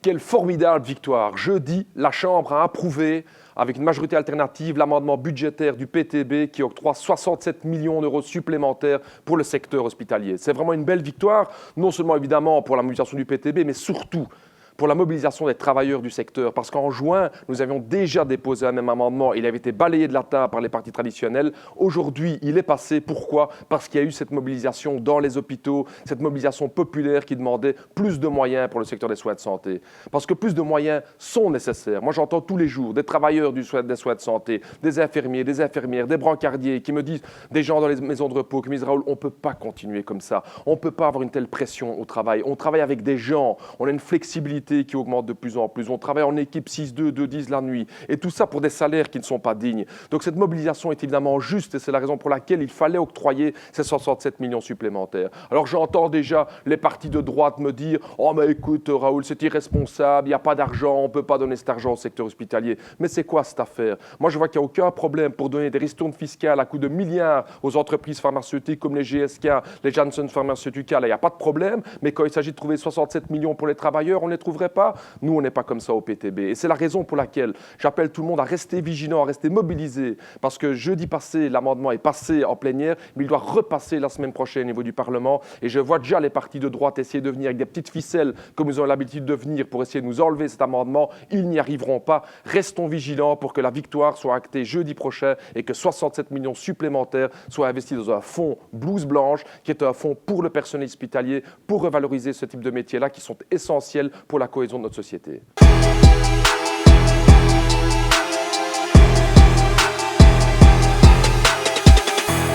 Quelle formidable victoire! Jeudi, la Chambre a approuvé, avec une majorité alternative, l'amendement budgétaire du PTB qui octroie 67 millions d'euros supplémentaires pour le secteur hospitalier. C'est vraiment une belle victoire, non seulement évidemment pour la mobilisation du PTB, mais surtout pour la mobilisation des travailleurs du secteur. Parce qu'en juin, nous avions déjà déposé un même amendement. Il avait été balayé de la table par les partis traditionnels. Aujourd'hui, il est passé. Pourquoi? Parce qu'il y a eu cette mobilisation dans les hôpitaux, cette mobilisation populaire qui demandait plus de moyens pour le secteur des soins de santé. Parce que plus de moyens sont nécessaires. Moi, j'entends tous les jours des travailleurs des soins de santé, des infirmiers, des infirmières, des brancardiers qui me disent, des gens dans les maisons de repos qui me disent, Raoul, on ne peut pas continuer comme ça. On ne peut pas avoir une telle pression au travail. On travaille avec des gens. On a une flexibilité qui augmente de plus en plus. On travaille en équipe 6-2, 2-10 la nuit. Et tout ça pour des salaires qui ne sont pas dignes. Donc cette mobilisation est évidemment juste et c'est la raison pour laquelle il fallait octroyer ces 67 millions supplémentaires. Alors j'entends déjà les partis de droite me dire « Oh mais écoute Raoul, c'est irresponsable, il n'y a pas d'argent, on ne peut pas donner cet argent au secteur hospitalier. » Mais c'est quoi cette affaire? Moi je vois qu'il n'y a aucun problème pour donner des ristournes fiscales à coût de milliards aux entreprises pharmaceutiques comme les GSK, les Janssen Pharmaceuticals. Il n'y a pas de problème, mais quand il s'agit de trouver 67 millions pour les travailleurs, on ne les trouverait pas. Nous, on n'est pas comme ça au PTB. Et c'est la raison pour laquelle j'appelle tout le monde à rester vigilant, à rester mobilisé. Parce que jeudi passé, l'amendement est passé en plénière, mais il doit repasser la semaine prochaine au niveau du Parlement. Et je vois déjà les partis de droite essayer de venir avec des petites ficelles, comme ils ont l'habitude de venir, pour essayer de nous enlever cet amendement. Ils n'y arriveront pas. Restons vigilants pour que la victoire soit actée jeudi prochain et que 67 millions supplémentaires soient investis dans un fonds blouse blanche, qui est un fonds pour le personnel hospitalier, pour revaloriser ce type de métiers-là qui sont essentiels pour la cohésion de notre société.